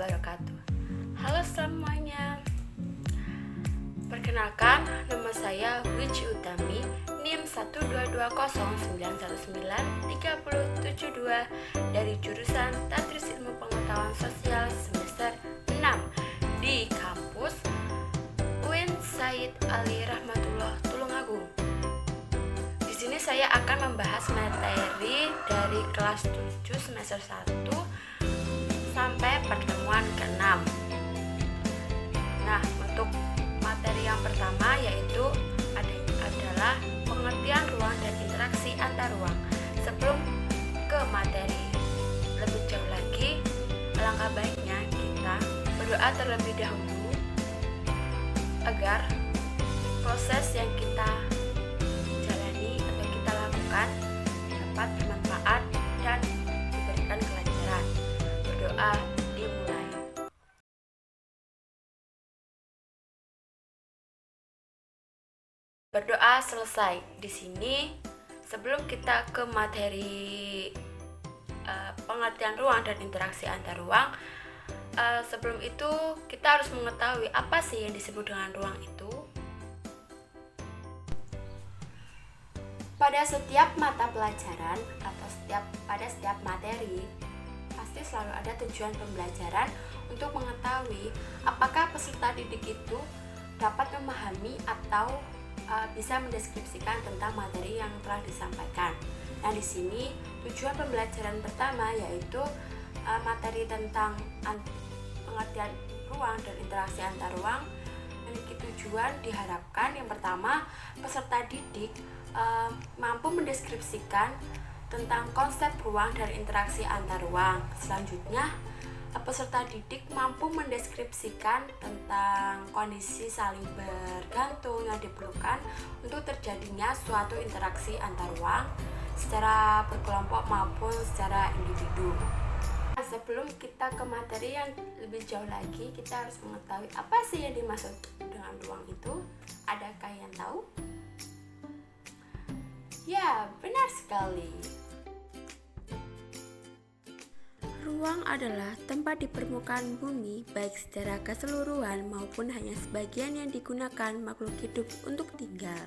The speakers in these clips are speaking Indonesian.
wabarakatuh. Halo semuanya. Perkenalkan, nama saya Wiji Utami, NIM 12209193072 dari jurusan Tadris Ilmu Pengetahuan Sosial semester 6 di kampus UIN Said Ali Rahmatullah Tulungagung. Di sini saya akan membahas materi dari kelas 7 semester 1 sampai pertemuan ke-6. Nah, untuk materi yang pertama yaitu adalah pengertian ruang dan interaksi antar ruang. Sebelum ke materi lebih jauh lagi, alangkah baiknya kita berdoa terlebih dahulu agar proses yang kita jalani atau kita lakukan dapat bermanfaat dan diberikan kelancaran. Berdoa dimulai. Berdoa selesai. Di sini sebelum kita ke materi pengertian ruang dan interaksi antar ruang, sebelum itu kita harus mengetahui apa sih yang disebut dengan ruang itu. Pada setiap mata pelajaran atau pada setiap materi pasti selalu ada tujuan pembelajaran untuk mengetahui apakah peserta didik itu dapat memahami atau bisa mendeskripsikan tentang materi yang telah disampaikan. Nah, di sini tujuan pembelajaran pertama yaitu materi tentang pengertian ruang dan interaksi antar ruang memiliki tujuan diharapkan yang pertama peserta didik mampu mendeskripsikan tentang konsep ruang dan interaksi antar ruang. Selanjutnya, peserta didik mampu mendeskripsikan tentang kondisi saling bergantung yang diperlukan untuk terjadinya suatu interaksi antar ruang secara berkelompok maupun secara individu. Sebelum kita ke materi yang lebih jauh lagi, kita harus mengetahui apa sih yang dimaksud dengan ruang itu. Adakah yang tahu? Ya, benar sekali. Ruang adalah tempat di permukaan bumi, baik secara keseluruhan maupun hanya sebagian yang digunakan makhluk hidup untuk tinggal.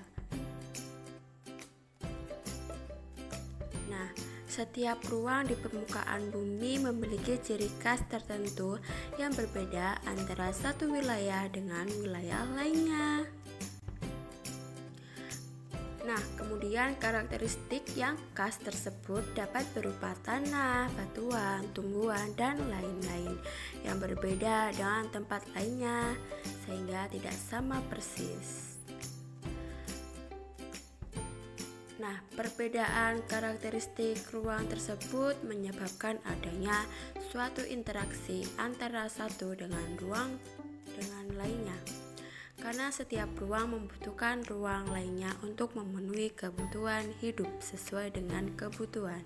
Nah, setiap ruang di permukaan bumi memiliki ciri khas tertentu yang berbeda antara satu wilayah dengan wilayah lainnya. Nah, kemudian karakteristik yang khas tersebut dapat berupa tanah, batuan, tumbuhan, dan lain-lain yang berbeda dengan tempat lainnya sehingga tidak sama persis. Nah, perbedaan karakteristik ruang tersebut menyebabkan adanya suatu interaksi antara satu dengan ruang dengan lainnya. Karena setiap ruang membutuhkan ruang lainnya untuk memenuhi kebutuhan hidup sesuai dengan kebutuhan.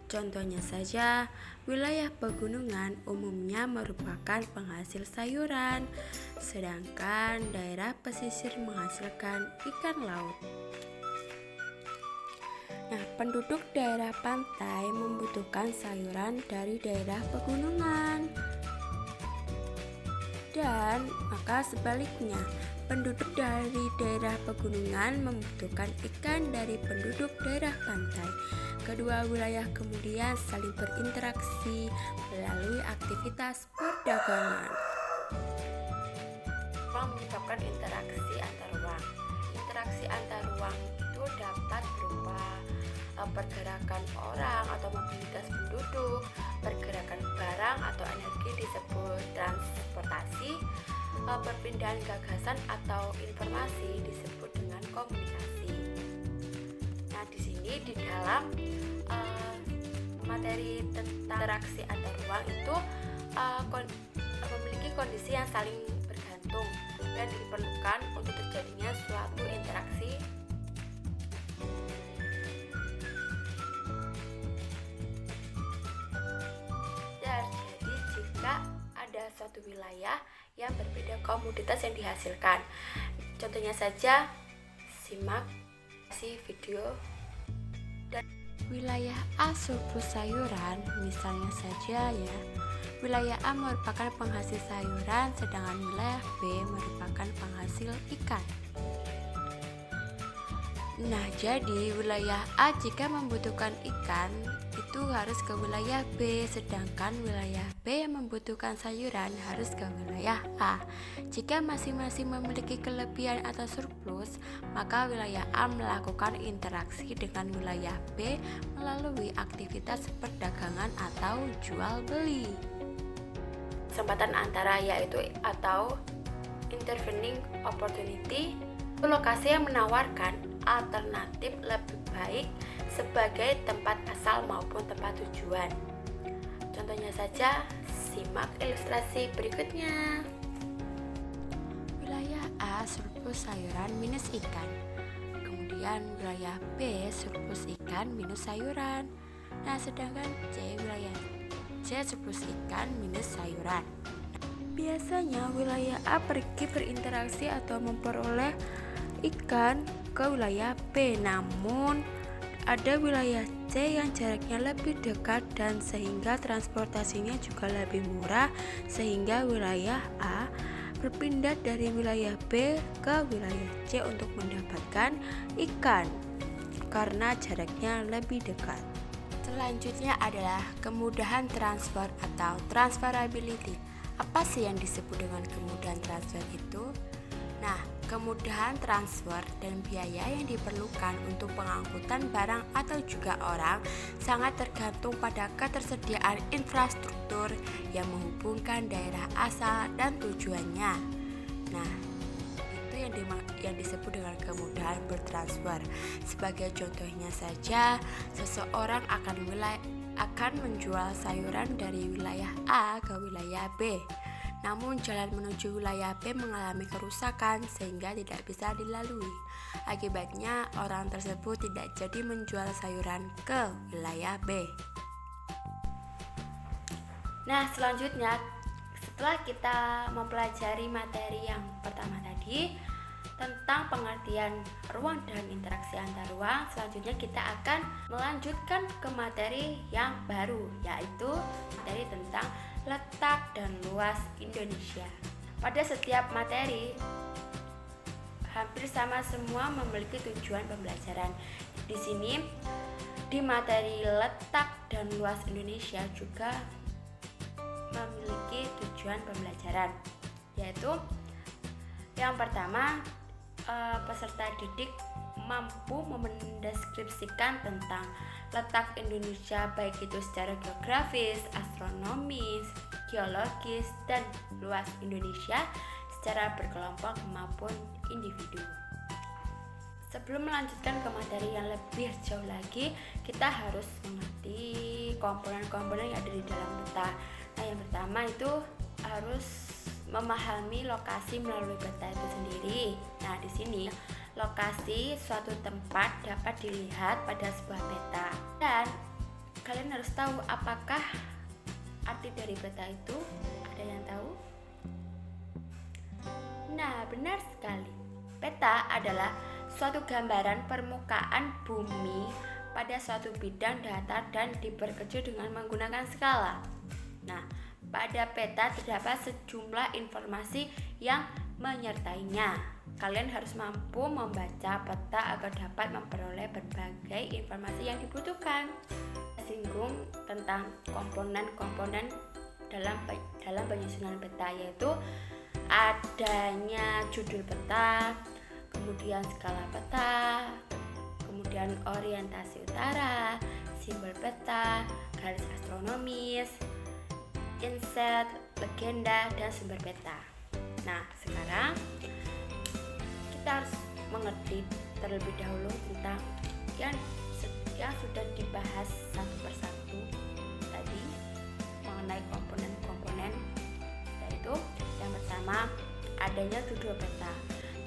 Contohnya saja, wilayah pegunungan umumnya merupakan penghasil sayuran, sedangkan daerah pesisir menghasilkan ikan laut. Nah, penduduk daerah pantai membutuhkan sayuran dari daerah pegunungan. Dan maka sebaliknya, penduduk dari daerah pegunungan membutuhkan ikan dari penduduk daerah pantai. Kedua wilayah kemudian saling berinteraksi melalui aktivitas perdagangan. Ruang menyebabkan interaksi antar ruang. Interaksi antar ruang itu dapat berupa pergerakan orang atau mobilitas penduduk, pergerakan barang atau energi disebut transportasi, perpindahan gagasan atau informasi disebut dengan komunikasi. Nah, di sini di dalam materi tentang interaksi antar ruang itu memiliki kondisi yang saling bergantung dan diperlukan untuk terjadinya suatu interaksi. Jadi jika ada suatu wilayah yang berbeda komoditas yang dihasilkan, contohnya saja simak video. Dan wilayah A subur sayuran misalnya saja ya, wilayah A merupakan penghasil sayuran, sedangkan wilayah B merupakan penghasil ikan. Nah, jadi wilayah A jika membutuhkan ikan itu harus ke wilayah B, sedangkan wilayah B yang membutuhkan sayuran harus ke wilayah A. Jika masing-masing memiliki kelebihan atau surplus, maka wilayah A melakukan interaksi dengan wilayah B melalui aktivitas perdagangan atau jual beli. Kesempatan antara yaitu atau intervening opportunity, lokasi yang menawarkan alternatif lebih baik sebagai tempat asal maupun tempat tujuan. Contohnya saja, simak ilustrasi berikutnya. Wilayah A surplus sayuran minus ikan. Kemudian wilayah B surplus ikan minus sayuran. Nah, sedangkan wilayah C surplus ikan minus sayuran. Biasanya wilayah A pergi berinteraksi atau memperoleh ikan ke wilayah B, namun ada wilayah C yang jaraknya lebih dekat dan sehingga transportasinya juga lebih murah, sehingga wilayah A berpindah dari wilayah B ke wilayah C untuk mendapatkan ikan karena jaraknya lebih dekat. Selanjutnya adalah kemudahan transfer atau transferability. Apa sih yang disebut dengan kemudahan transfer itu? Nah, kemudahan transfer dan biaya yang diperlukan untuk pengangkutan barang atau juga orang sangat tergantung pada ketersediaan infrastruktur yang menghubungkan daerah asal dan tujuannya. Nah, itu yang disebut dengan kemudahan bertransfer. Sebagai contohnya saja, seseorang akan menjual sayuran dari wilayah A ke wilayah B. Namun jalan menuju wilayah B mengalami kerusakan sehingga tidak bisa dilalui. Akibatnya orang tersebut tidak jadi menjual sayuran ke wilayah B. Nah, selanjutnya setelah kita mempelajari materi yang pertama tadi tentang pengertian ruang dan interaksi antar ruang, selanjutnya kita akan melanjutkan ke materi yang baru, yaitu materi tentang letak dan luas Indonesia. Pada setiap materi hampir sama semua memiliki tujuan pembelajaran. Di sini di materi letak dan luas Indonesia juga memiliki tujuan pembelajaran, yaitu yang pertama, peserta didik mampu mendeskripsikan tentang letak Indonesia baik itu secara geografis, astronomis, geologis, dan luas Indonesia secara berkelompok maupun individu. Sebelum melanjutkan ke materi yang lebih jauh lagi, kita harus mengerti komponen-komponen yang ada di dalam peta. Nah, yang pertama itu harus memahami lokasi melalui peta itu sendiri. Nah, di sini lokasi suatu tempat dapat dilihat pada sebuah peta. Dan kalian harus tahu apakah arti dari peta itu. Ada yang tahu? Nah, benar sekali. Peta adalah suatu gambaran permukaan bumi pada suatu bidang datar dan diperkecil dengan menggunakan skala. Nah, pada peta terdapat sejumlah informasi yang menyertainya. Kalian harus mampu membaca peta agar dapat memperoleh berbagai informasi yang dibutuhkan. Singgung tentang komponen-komponen dalam penyusunan peta, yaitu adanya judul peta, kemudian skala peta, kemudian orientasi utara, simbol peta, garis astronomis, inset, legenda, dan sumber peta. Nah, sekarang kita harus mengerti terlebih dahulu tentang yang sudah dibahas satu persatu tadi mengenai komponen-komponen, yaitu yang pertama adanya judul peta.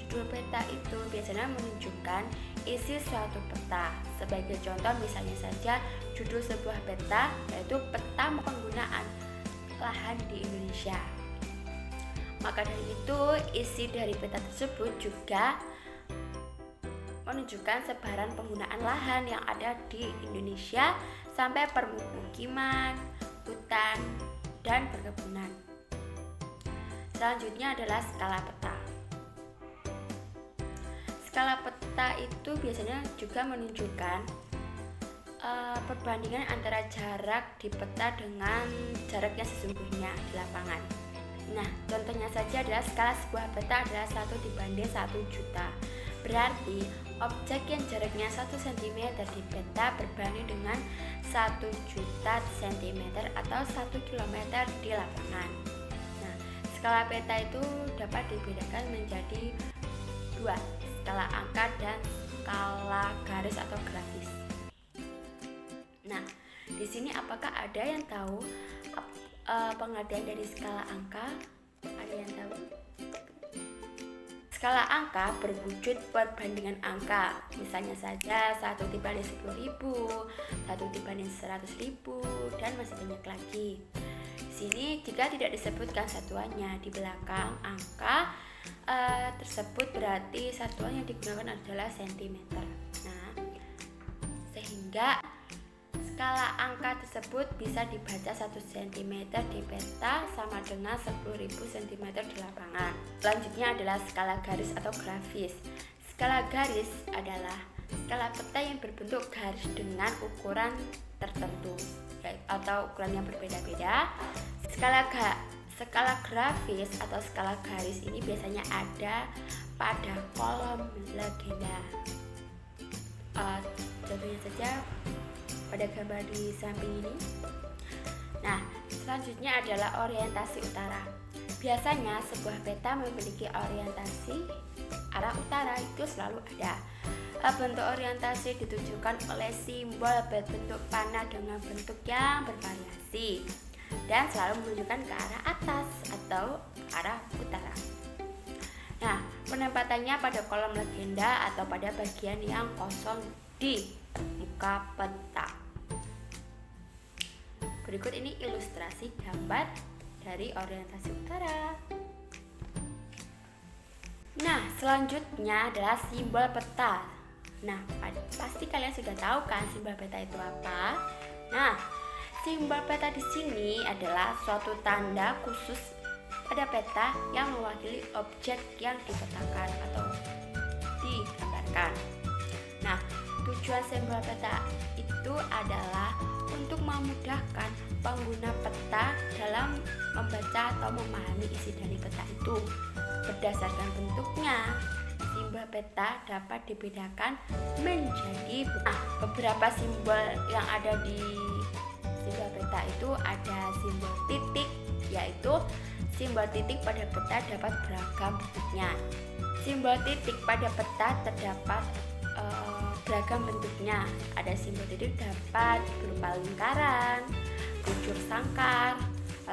Judul peta itu biasanya menunjukkan isi suatu peta. Sebagai contoh misalnya saja judul sebuah peta yaitu peta penggunaan lahan di Indonesia. Maka dari itu isi dari peta tersebut juga menunjukkan sebaran penggunaan lahan yang ada di Indonesia sampai permukiman, hutan, dan perkebunan. Selanjutnya adalah skala peta. Skala peta itu biasanya juga menunjukkan perbandingan antara jarak di peta dengan jaraknya sesungguhnya di lapangan. Nah, contohnya saja adalah skala sebuah peta adalah 1/1 juta. Berarti objek yang jaraknya 1 cm di peta berbanding dengan 1 juta cm atau 1 km di lapangan. Nah, skala peta itu dapat dibedakan menjadi dua, skala angka dan skala garis atau grafis. Nah, di sini apakah ada yang tahu pengertian dari skala angka? Ada yang tahu? Skala angka berwujud perbandingan angka. Misalnya saja 1/10.000, 1/100.000, dan masih banyak lagi. Di sini jika tidak disebutkan satuannya di belakang angka tersebut, berarti satuan yang digunakan adalah cm. Nah, sehingga skala angka tersebut bisa dibaca 1 cm di peta sama dengan 10.000 cm di lapangan. Selanjutnya adalah skala garis atau grafis. Skala garis adalah skala peta yang berbentuk garis dengan ukuran tertentu atau ukuran yang berbeda-beda. Skala grafis atau skala garis ini biasanya ada pada kolom legenda. Contohnya saja pada gambar di samping ini. Nah, selanjutnya adalah orientasi utara. Biasanya sebuah peta memiliki orientasi arah utara, itu selalu ada. Bentuk orientasi ditujukan oleh simbol berbentuk panah dengan bentuk yang bervariasi dan selalu menunjukkan ke arah atas atau arah utara. Nah, penempatannya pada kolom legenda atau pada bagian yang kosong di muka peta. Berikut ini ilustrasi gambar dari orientasi utara. Nah, selanjutnya adalah simbol peta. Nah, pasti kalian sudah tahu kan simbol peta itu apa? Nah, simbol peta di sini adalah suatu tanda khusus pada peta yang mewakili objek yang dipetakan atau digambarkan. Nah, tujuan simbol peta itu adalah untuk memudahkan pengguna peta dalam membaca atau memahami isi dari peta itu. Berdasarkan bentuknya, simbol peta dapat dibedakan menjadi beberapa simbol yang ada di simbol peta itu ada simbol titik, yaitu simbol titik pada peta dapat beragam bentuknya. Simbol titik pada peta terdapat beragam bentuknya. Ada simbol titik dapat berupa lingkaran, bujur sangkar,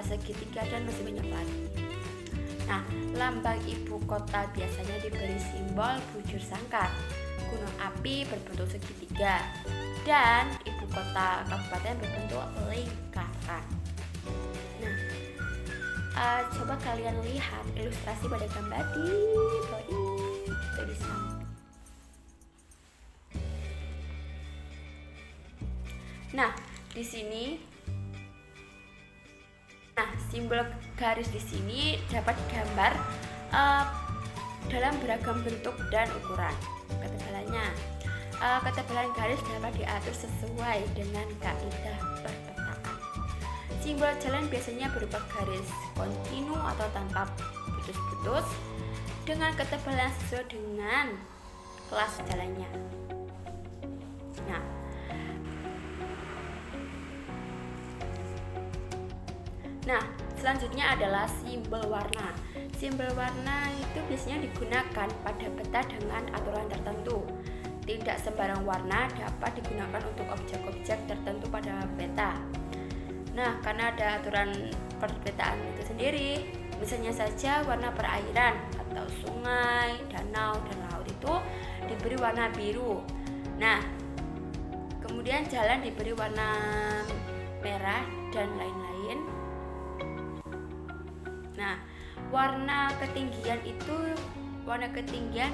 segitiga, dan masih banyak lagi. Nah, lambang ibu kota biasanya diberi simbol bujur sangkar, gunung api berbentuk segitiga, dan ibu kota kabupaten berbentuk lingkaran. Nah, coba kalian lihat ilustrasi pada gambar di bawah ini atau di samping. Nah, di sini simbol garis di sini dapat digambar dalam beragam bentuk dan ukuran. Ketebalannya, ketebalan garis dapat diatur sesuai dengan kaidah perpetaan. Simbol jalan biasanya berupa garis kontinu atau tanpa putus-putus dengan ketebalan sesuai dengan kelas jalannya. Nah, selanjutnya adalah simbol warna. Simbol warna itu biasanya digunakan pada peta dengan aturan tertentu. Tidak sembarang warna dapat digunakan untuk objek-objek tertentu pada peta. Nah, karena ada aturan perpetaan itu sendiri, misalnya saja warna perairan atau sungai, danau, dan laut itu diberi warna biru. Nah, kemudian jalan diberi warna merah dan lain-lain. Nah, warna ketinggian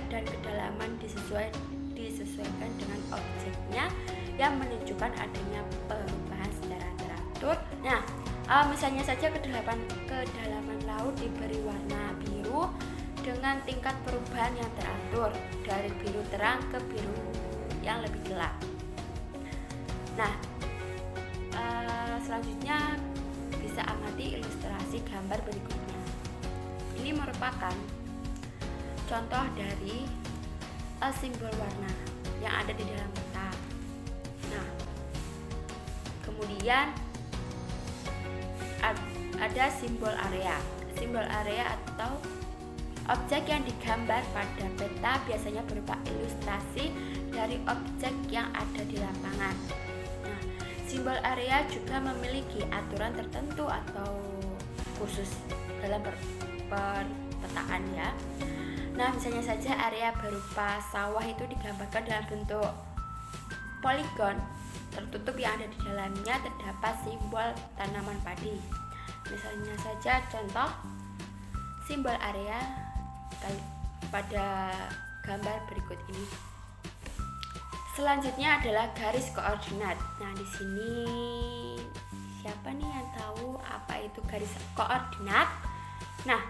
dan kedalaman disesuaikan dengan objeknya yang menunjukkan adanya perubahan secara teratur. Nah, Misalnya saja kedalaman laut diberi warna biru dengan tingkat perubahan yang teratur dari biru terang ke biru yang lebih gelap. Nah, selanjutnya bisa amati ilustrasi gambar berikutnya. Ini merupakan contoh dari simbol warna yang ada di dalam peta. Nah, kemudian ada simbol area. Simbol area atau objek yang digambar pada peta biasanya berupa ilustrasi dari objek yang ada di lapangan. Nah, simbol area juga memiliki aturan tertentu atau khusus dalam perpetaan ya. Nah, misalnya saja area berupa sawah itu digambarkan dalam bentuk poligon tertutup yang ada di dalamnya terdapat simbol tanaman padi. Misalnya saja contoh simbol area pada gambar berikut ini. Selanjutnya adalah garis koordinat. Nah, di sini siapa nih yang tahu apa itu garis koordinat? Nah,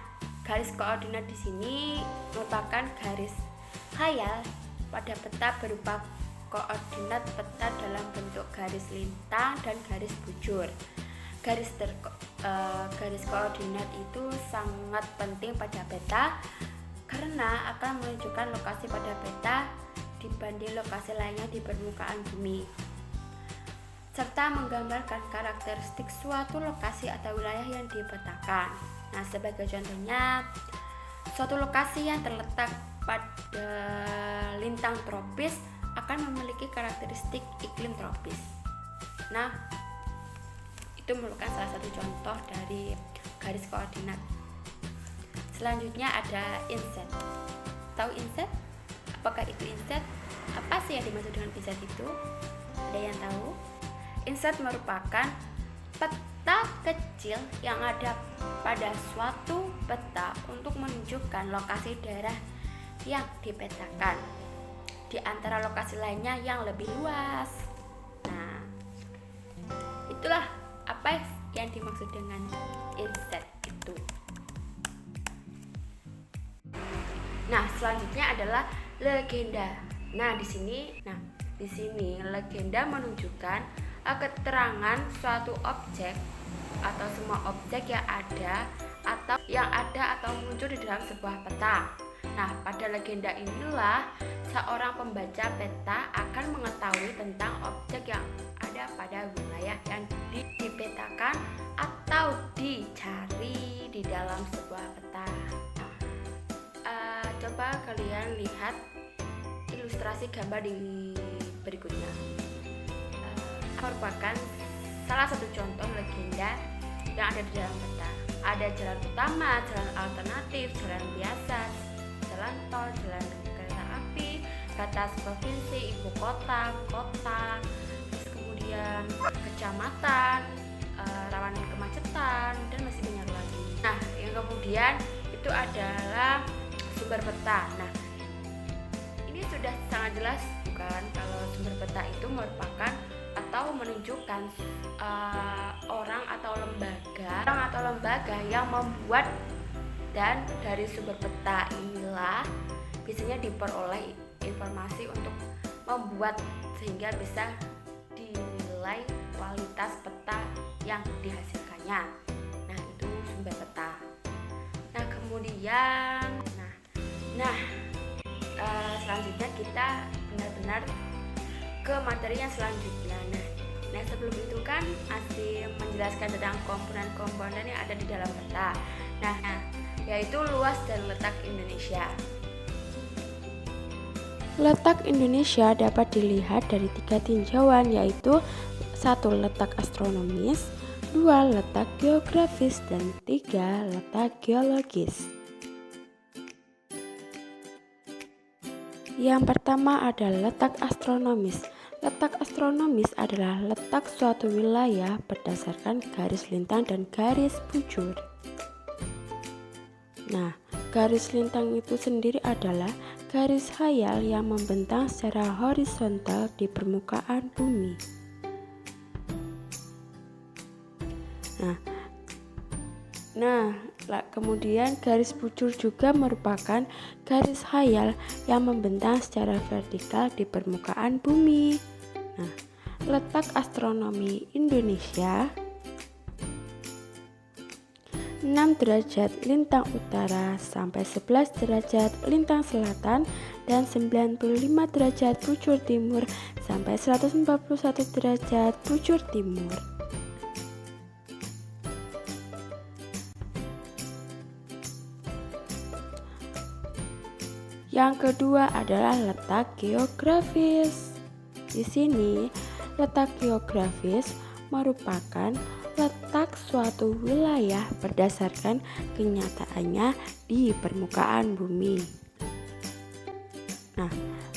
garis koordinat di sini merupakan garis khayal pada peta berupa koordinat peta dalam bentuk garis lintang dan garis bujur. Garis koordinat itu sangat penting pada peta karena akan menunjukkan lokasi pada peta dibanding lokasi lainnya di permukaan bumi, serta menggambarkan karakteristik suatu lokasi atau wilayah yang dipetakan. Nah, sebagai contohnya, suatu lokasi yang terletak pada lintang tropis akan memiliki karakteristik iklim tropis. Nah, itu merupakan salah satu contoh dari garis koordinat. Selanjutnya ada inset. Tahu inset? Apakah itu inset? Apa sih yang dimaksud dengan inset itu? Ada yang tahu? Inset merupakan peta kecil yang ada pada suatu peta untuk menunjukkan lokasi daerah yang dipetakan di antara lokasi lainnya yang lebih luas. Nah, itulah apa yang dimaksud dengan inset itu. Nah, selanjutnya adalah legenda. Nah, di sini legenda menunjukkan keterangan suatu objek atau semua objek yang ada atau muncul di dalam sebuah peta. Nah, pada legenda inilah seorang pembaca peta akan mengetahui tentang objek yang ada pada wilayah yang dipetakan atau dicari di dalam sebuah peta. Coba kalian lihat ilustrasi gambar di berikutnya. Merupakan salah satu contoh legenda yang ada di dalam peta. Ada jalan utama, jalan alternatif, jalan biasa, jalan tol, jalan kereta api, batas provinsi, ibu kota, terus kemudian kecamatan, rawan kemacetan, dan masih banyak lagi. Nah, yang kemudian itu adalah sumber peta. Nah, ini sudah sangat jelas bukan kalau sumber peta itu merupakan atau menunjukkan orang atau lembaga yang membuat, dan dari sumber peta inilah biasanya diperoleh informasi untuk membuat sehingga bisa dinilai kualitas peta yang dihasilkannya. Nah, itu sumber peta. Nah, kemudian selanjutnya kita benar-benar ke materi yang selanjutnya. Nah, sebelum itu kan masih menjelaskan tentang komponen-komponen yang ada di dalam peta. Nah, yaitu luas dan letak Indonesia. Letak Indonesia dapat dilihat dari 3 tinjauan, yaitu 1. Letak astronomis, 2. Letak geografis, dan 3. Letak geologis. Yang pertama adalah letak astronomis. Letak astronomis adalah letak suatu wilayah berdasarkan garis lintang dan garis bujur. Nah, garis lintang itu sendiri adalah garis khayal yang membentang secara horizontal di permukaan bumi. Kemudian garis bujur juga merupakan garis khayal yang membentang secara vertikal di permukaan bumi. Letak astronomi Indonesia 6 derajat lintang utara sampai 11 derajat lintang selatan dan 95 derajat bujur timur sampai 141 derajat bujur timur. Yang kedua adalah letak geografis. Di sini, letak geografis merupakan letak suatu wilayah berdasarkan kenyataannya di permukaan bumi.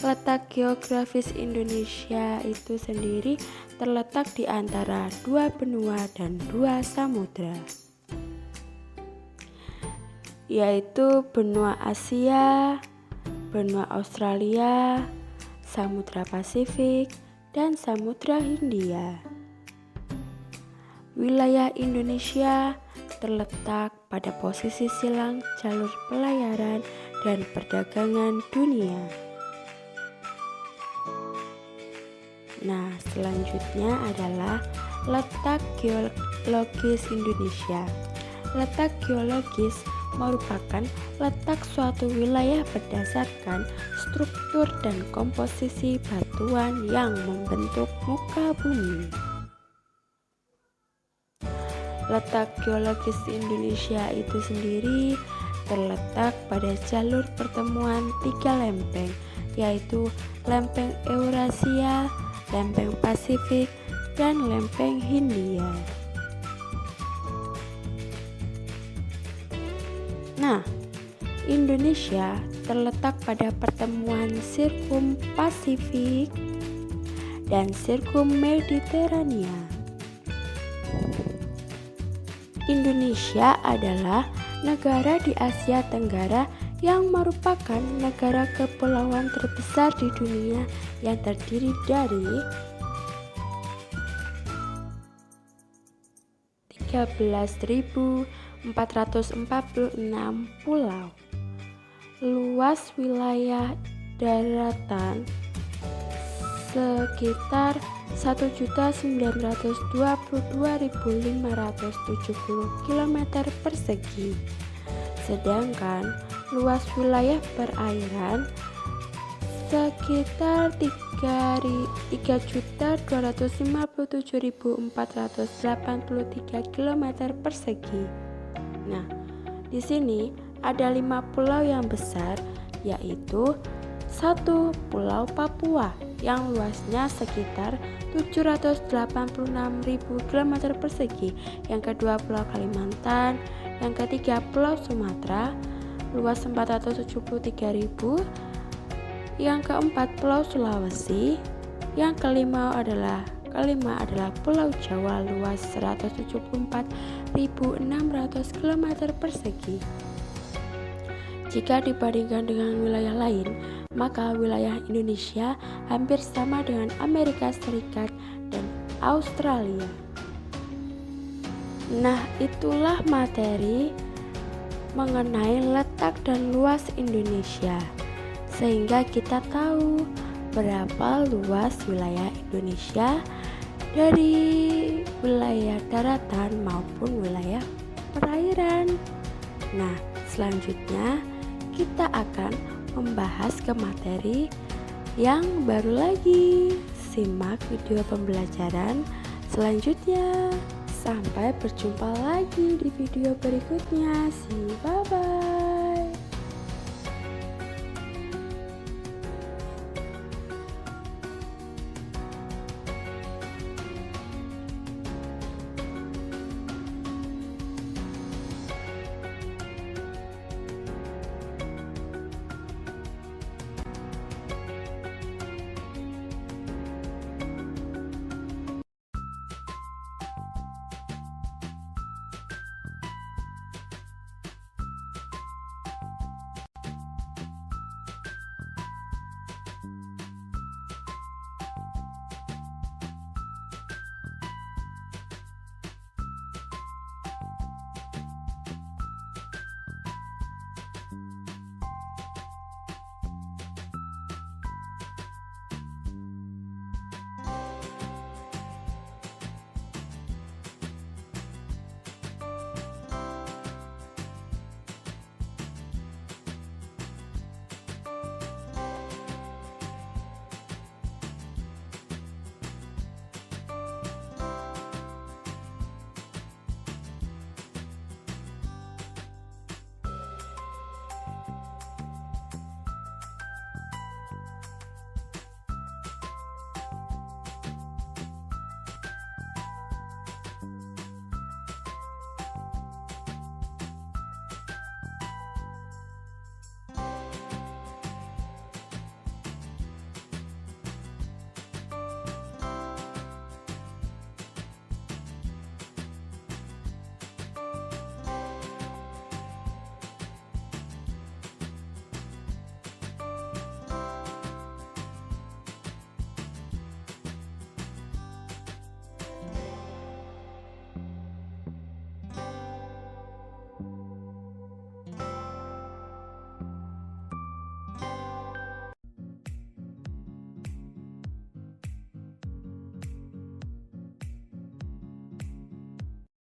Letak geografis Indonesia itu sendiri terletak di antara 2 benua dan 2 samudra, yaitu benua Asia, benua Australia, Samudra Pasifik, dan Samudra Hindia. Wilayah Indonesia terletak pada posisi silang jalur pelayaran dan perdagangan dunia. Selanjutnya adalah letak geologis Indonesia. Letak geologis merupakan letak suatu wilayah berdasarkan struktur dan komposisi batuan yang membentuk muka bumi. Letak geologis Indonesia itu sendiri terletak pada jalur pertemuan 3 lempeng, yaitu lempeng Eurasia, lempeng Pasifik, dan lempeng Hindia. Indonesia terletak pada pertemuan Sirkum Pasifik dan Sirkum Mediterania. Indonesia adalah negara di Asia Tenggara yang merupakan negara kepulauan terbesar di dunia yang terdiri dari 13.446 pulau. Luas wilayah daratan sekitar 1.922.570 km persegi, sedangkan luas wilayah perairan sekitar 3.257.483 km persegi. Di sini ada 5 pulau yang besar, yaitu 1. Pulau Papua yang luasnya sekitar 786.000 km persegi. Yang kedua, Pulau Kalimantan. Yang ketiga, Pulau Sumatera luas 473.000. Yang keempat, Pulau Sulawesi. Yang kelima adalah Pulau Jawa luas 174.600 km persegi. Jika dibandingkan dengan wilayah lain, maka wilayah Indonesia hampir sama dengan Amerika Serikat dan Australia. Itulah materi mengenai letak dan luas Indonesia, sehingga kita tahu berapa luas wilayah Indonesia dari wilayah daratan maupun wilayah perairan. Selanjutnya kita akan membahas ke materi yang baru lagi. Simak video pembelajaran selanjutnya. Sampai berjumpa lagi di video berikutnya. See you, bye-bye.